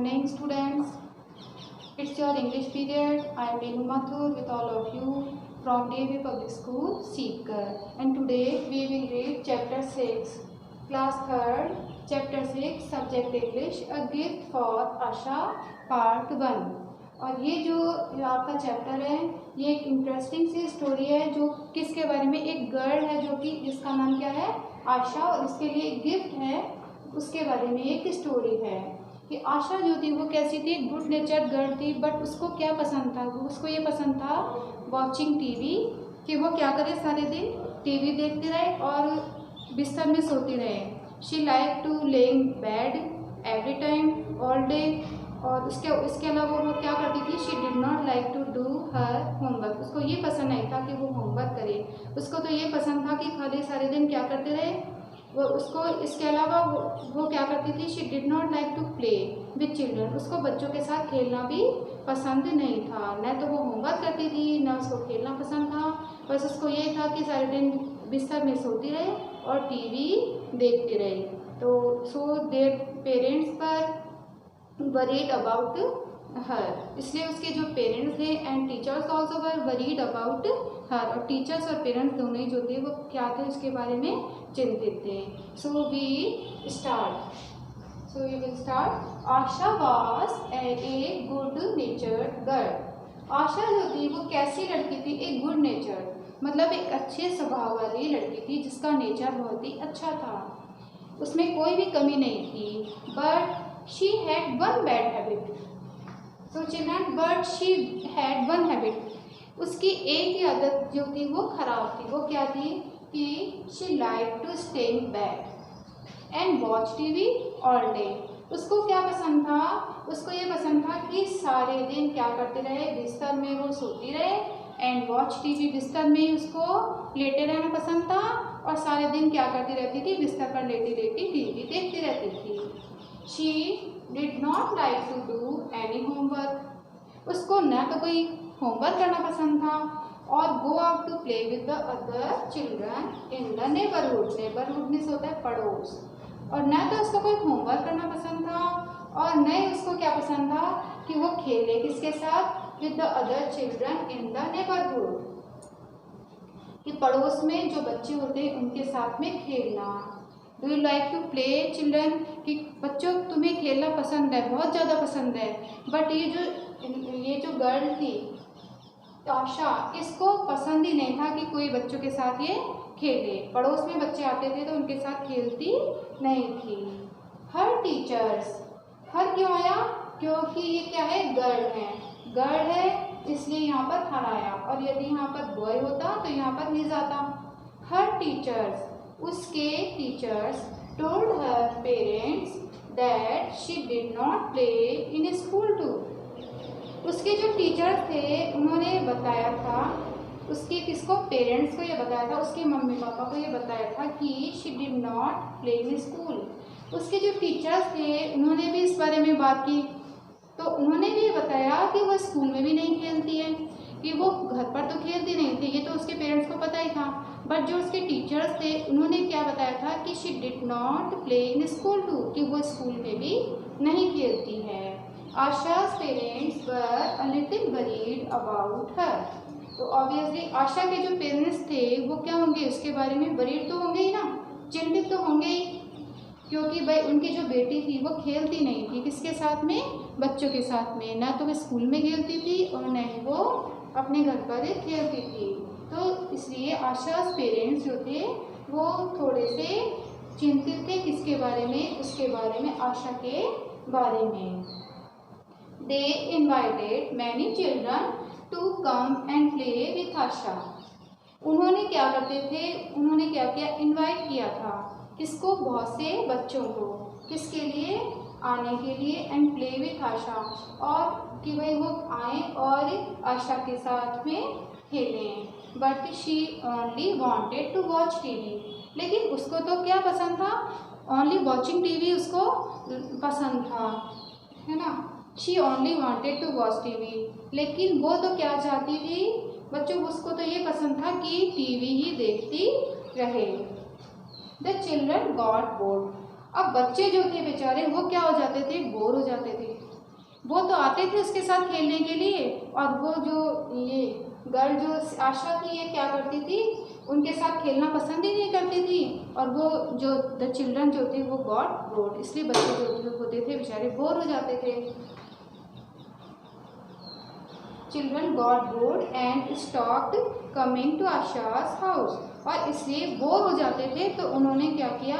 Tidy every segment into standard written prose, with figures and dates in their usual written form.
morning, students. It's your English period. I am Benu Mathur with all of you from DAV Public School, Seeker. And today we will read Chapter 6, Class 3rd, Chapter 6, Subject English, A Gift for Asha, Part 1. और ये जो आपका chapter है, ये एक interesting सी story है जो किसके बारे में, एक गर्ल है जो कि जिसका नाम क्या है, आशा, और इसके लिए एक गिफ्ट है, उसके बारे में एक स्टोरी है कि आशा जो थी वो कैसी थी, गुड नेचर्ड गर्ल थी, बट उसको क्या पसंद था, उसको ये पसंद था वॉचिंग टीवी, कि वो क्या करे, सारे दिन टीवी देखती रहे और बिस्तर में सोती रहे। She like to laying bed every time all day, और इसके अलावा वो क्या करती थी, she did not like to do her homework, उसको ये पसंद नहीं था कि वो होमवर्क करे, उसको तो ये पसंद था कि खाली सारे दिन क्या करते रहे वो। उसको इसके अलावा वो क्या करती थी, she did not like to play with children, उसको बच्चों के साथ खेलना भी पसंद नहीं था। न तो वो होमवर्क करती थी, न उसको खेलना पसंद था, बस उसको ये था कि सारे दिन बिस्तर में सोती रहे और टीवी देखती रहे। तो सो देयर पेरेंट्स पर वरीड अबाउट हर, इसलिए उसके जो पेरेंट्स थे and teachers also were worried about हर, और टीचर्स और पेरेंट्स दोनों ही जो थे वो क्या थे, उसके बारे में चिंतित थे। So we will start. Asha was a good natured girl. Asha जो थी वो कैसी लड़की थी, एक गुड नेचर्ड, मतलब एक अच्छे स्वभाव वाली लड़की थी जिसका नेचर बहुत ही अच्छा था, उसमें कोई भी कमी नहीं थी। But she had one bad habit. So children, but she had one habit. उसकी एक ही आदत जो थी वो खराब थी। वो क्या थी कि she liked to stay in bed and watch TV all day. उसको क्या पसंद था, उसको ये पसंद था कि सारे दिन क्या करते रहे, बिस्तर में वो सोती रहे, एंड वॉच टीवी, बिस्तर में ही उसको लेटे रहना पसंद था, और सारे दिन क्या करती रहती थी, बिस्तर पर लेटी लेटी टीवी देखती रहती थी। She did not like to do any homework. उसको न तो कोई होमवर्क करना पसंद था, और go out to play with the other children in the neighborhood. Neighborhood में होता है पड़ोस, और न तो उसको कोई होमवर्क करना पसंद था, और न ही उसको क्या पसंद था कि वो खेले किसके साथ, with the other children in the neighborhood, कि पड़ोस में जो बच्चे होते हैं उनके साथ में खेलना। Do you like to play children, कि बच्चों तुम्हें खेलना पसंद है, बहुत ज़्यादा पसंद है। बट ये जो गर्ल थी आशा, इसको पसंद ही नहीं था कि कोई बच्चों के साथ ये खेले, पड़ोस में बच्चे आते थे तो उनके साथ खेलती नहीं थी। हर टीचर्स, हर क्यों आया, क्योंकि ये क्या है, गर्ल है इसलिए यहाँ पर हर आया, और यदि यहाँ पर बॉय होता तो यहाँ पर हिज आता। हर टीचर्स, उसके teachers told her parents that she did not play in school too. उसके जो टीचर्स थे उन्होंने बताया था, उसके किसको, पेरेंट्स को ये बताया था, उसके मम्मी पापा को ये बताया था कि she did not play in school. उसके जो टीचर्स थे उन्होंने भी इस बारे में बात की, तो उन्होंने भी बताया कि वो स्कूल में भी नहीं खेलती है, कि वो घर पर तो खेलती नहीं थी, ये तो उसके पेरेंट्स को पता ही था। बट जो उसके टीचर्स थे उन्होंने क्या बताया था कि she did not play in school too, कि वो स्कूल में भी नहीं खेलती है। Asha's parents were a little worried about her. तो ऑब्वियसली आशा के जो पेरेंट्स थे वो क्या होंगे, उसके बारे में वरीड तो होंगे ही ना, चिंतित तो होंगे ही, क्योंकि भाई उनकी जो बेटी थी वो खेलती नहीं थी, किसके साथ में, बच्चों के साथ में, ना तो वो स्कूल में खेलती थी और न ही वो अपने घर पर खेलती थी। तो इसलिए आशा's पेरेंट्स जो थे वो थोड़े से चिंतित थे, किसके बारे में, उसके बारे में, आशा के बारे में। They invited many children to come and play with Asha. उन्होंने क्या करते थे, उन्होंने क्या किया, इन्वाइट किया था, किसको, बहुत से बच्चों को, किसके लिए, आने के लिए, एंड प्ले विथ आशा, और कि भाई वो आए और आशा के साथ में खेलें। But she only wanted to watch TV, लेकिन उसको तो क्या पसंद था, ओनली वॉचिंग टीवी उसको पसंद था, है ना। She only wanted to watch TV, लेकिन वो तो क्या चाहती थी बच्चों, उसको तो ये पसंद था कि टीवी ही देखती रहे। The children got board. अब बच्चे जो थे बेचारे वो क्या हो जाते थे, बोर हो जाते थे, वो तो आते थे उसके साथ खेलने के लिए, और वो जो ये गर्ल जो आशा थी ये क्या करती थी, उनके साथ खेलना पसंद ही नहीं करती थी। और वो जो द चिल्ड्रन जो थे वो गॉट बोर्ड, इसलिए बच्चे जो होते थे बेचारे बोर हो जाते थे। Children got bored and stopped coming to Asha's house, और इसलिए बोर हो जाते थे तो उन्होंने क्या किया,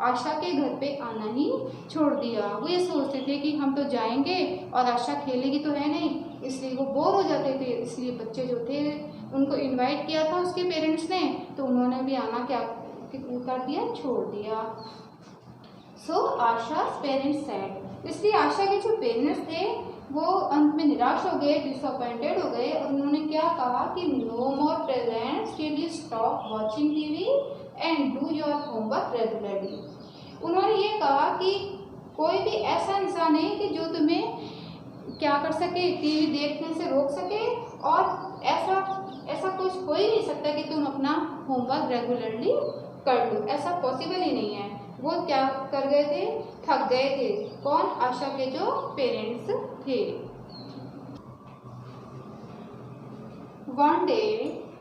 आशा के घर पे आना ही छोड़ दिया। वो ये सोचते थे कि हम तो जाएंगे और आशा खेलेगी तो है नहीं, इसलिए वो बोर हो जाते थे। इसलिए बच्चे जो थे उनको इनवाइट किया था उसके पेरेंट्स ने, तो उन्होंने भी आना क्या कर दिया, छोड़ दिया। सो आशा's पेरेंट्स सैड, इसलिए आशा के जो पेरेंट्स थे वो अंत में निराश हो गए, डिसअपॉइंटेड हो गए, और उन्होंने क्या कहा कि no more presents till you stop watching TV and do your homework regularly. उन्होंने ये कहा कि कोई भी ऐसा इंसान नहीं कि जो तुम्हें क्या कर सके, टीवी देखने से रोक सके, और ऐसा कुछ हो ही नहीं सकता कि तुम अपना होमवर्क रेगुलरली कर लो, ऐसा पॉसिबल ही नहीं है। वो क्या कर गए थे, थक गए थे। कौन, आशा के जो पेरेंट्स थे। One day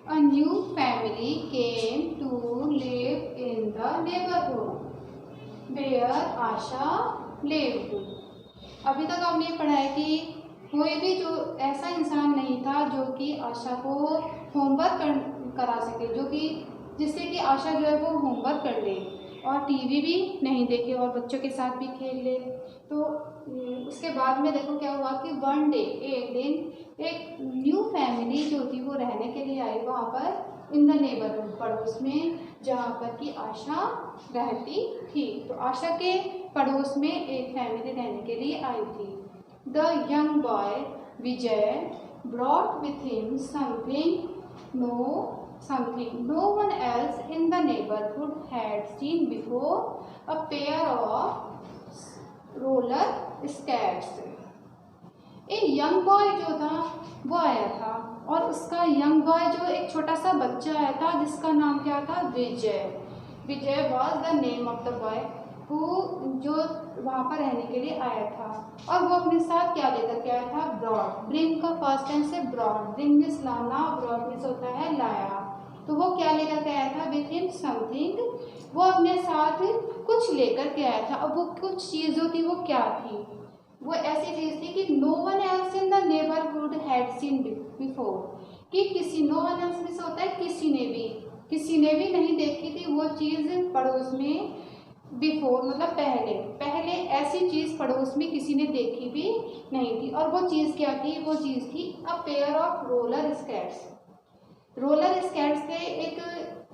a new family came to live in the neighborhood where Asha lived. अभी तक हमने पढ़ा है कि कोई भी जो ऐसा इंसान नहीं था जो कि आशा को होमवर्क करा सके, जो कि जिससे कि आशा जो है वो होमवर्क कर ले और टीवी भी नहीं देखे और बच्चों के साथ भी खेल ले। तो उसके बाद में देखो क्या हुआ कि वन डे, एक दिन एक न्यू फैमिली जो थी वो रहने के लिए आई वहाँ पर इन द नेबरहुड, पड़ोस में, जहाँ पर कि आशा रहती थी। तो आशा के पड़ोस में एक फैमिली रहने के लिए आई थी। The young boy Vijay brought with him something no one else in the neighborhood had seen before, a pair of roller skates. एक यंग बॉय जो था वो आया था, और उसका यंग बॉय जो एक छोटा सा बच्चा आया था जिसका नाम क्या था, Vijay. Vijay was the name of the boy जो वहाँ पर रहने के लिए आया था। और वो अपने साथ क्या लेकर के आया था, ब्रॉड। ब्रिंग का फर्स्ट टेंस से ब्रॉड, ब्रिंग मीन्स लाना, ब्रॉड मीन्स होता है लाया। तो वो क्या लेकर के आया था, विथ हिम समथिंग, वो अपने साथ कुछ लेकर के आया था। अब वो कुछ चीज़ जो थी वो क्या थी, वो ऐसी चीज़ थी कि no one else in the neighbourhood had seen before, कि किसी, नो वन एल्स में से होता है किसी ने भी नहीं देखी थी वो चीज़ पड़ोस में, बिफोर मतलब पहले ऐसी चीज़ पड़ोस में किसी ने देखी भी नहीं थी। और वो चीज़ क्या थी, वो चीज़ थी a pair of roller skates. Roller skates थे एक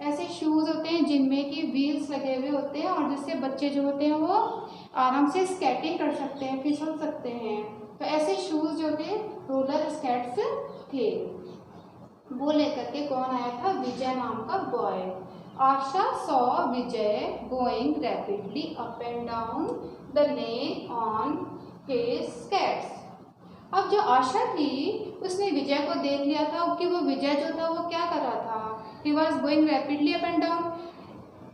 ऐसे शूज़ होते हैं जिनमें कि व्हील्स लगे हुए होते हैं, और जिससे बच्चे जो होते हैं वो आराम से स्केटिंग कर सकते हैं, फिसल सकते हैं। तो ऐसे शूज़ जो थे रोलर स्केट्स थे। वो लेकर के कौन आया था, विजय नाम का boy. Asha saw Vijay going rapidly up and down the lane on his skates. अब जो आशा थी उसने विजय को देख लिया था कि वो विजय जो था वो क्या कर रहा था, he was going rapidly up and down.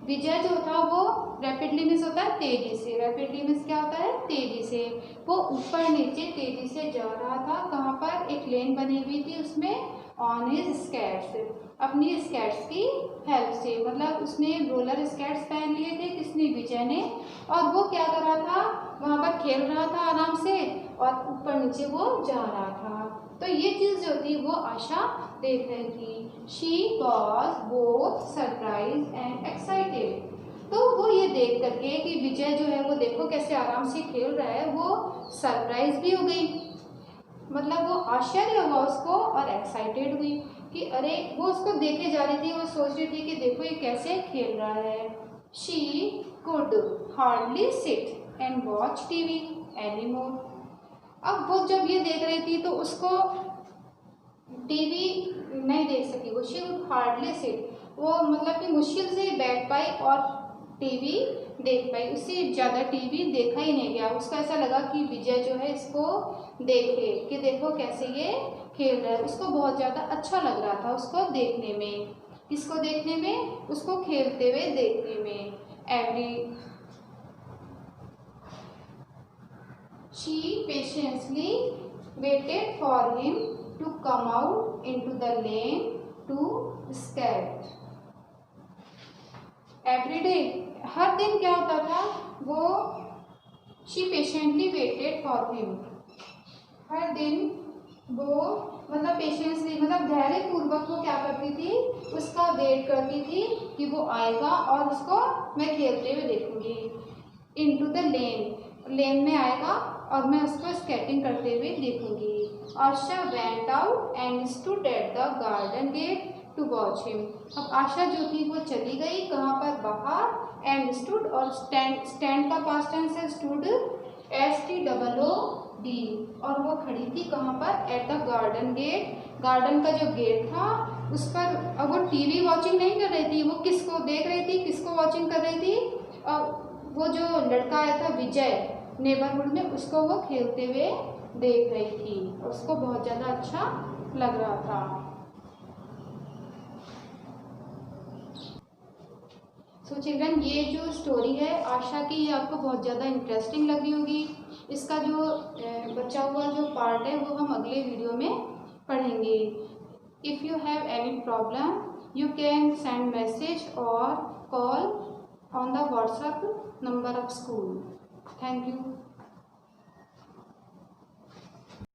Vijay जो था वो रैपिडली मीन्स होता है तेजी से, रैपिडली मीन्स क्या होता है, तेजी से। वो ऊपर नीचे तेजी से जा रहा था। कहाँ पर, एक लेन बनी हुई थी उसमें, ऑन हिज स्केट्स, अपनी स्केट्स की हेल्प से, मतलब उसने रोलर स्केट्स पहन लिए थे किसने, विजय ने। और वो क्या कर रहा था, वहाँ पर खेल रहा था आराम से, और ऊपर नीचे वो जा रहा था। तो ये चीज़ जो थी वो आशा देख रही थी। She was both surprise and excited. तो वो ये देख करके कि विजय जो है वो देखो कैसे आराम से खेल रहा है, वो सरप्राइज भी हो गई, मतलब वो आश्चर्य हुआ उसको, और एक्साइटेड हुई कि अरे, वो उसको देखे जा रही थी, वो सोच रही थी कि देखो ये कैसे खेल रहा है। She could hardly sit and watch TV anymore. अब वो जब ये देख रही थी तो उसको टीवी नहीं देख सकी, वो शी कुड हार्डली सिट, वो मतलब कि मुश्किल से बैठ पाई और टीवी देख पाई। उससे ज़्यादा टीवी देखा ही नहीं गया। उसको ऐसा लगा कि विजय जो है इसको देखे कि देखो कैसे ये खेल रहा है। उसको बहुत ज़्यादा अच्छा लग रहा था उसको देखने में, इसको देखने में, उसको खेलते हुए देखने में। She patiently waited for him to come out into the lane to skate. Every day, हर दिन क्या होता था, वो she patiently waited for him. हर दिन वो मतलब पेशेंसली मतलब धैर्य पूर्वक वो क्या करती थी, उसका वेट करती थी कि वो आएगा और उसको मैं खेलते हुए देखूंगी. इनटू द लेन, लेन में आएगा और मैं उसको स्केटिंग करते हुए देखूंगी. Asha went out and stood at the garden gate to watch him. अब आशा जो थी वो चली गई कहाँ पर, बाहर. एंड स्टूड और स्टैंड का पास्ट टेंस है स्टूड, STOOD, और वो खड़ी थी कहाँ पर, at the garden gate. Garden का जो गेट था उस पर. अब वो टीवी वॉचिंग नहीं कर रही थी, वो किसको देख रही थी, किसको वॉचिंग कर रही थी, वो जो लड़का आया था विजय नेबरहुड में, उसको वो खेलते हुए देख रही थी. उसको बहुत ज़्यादा अच्छा लग रहा था. सो चिल्ड्रन, ये जो स्टोरी है आशा की, ये आपको बहुत ज़्यादा इंटरेस्टिंग लगी होगी. इसका जो बचा हुआ जो पार्ट है वो हम अगले वीडियो में पढ़ेंगे. If you have any problem you can send message और call on the WhatsApp number of school. Thank you.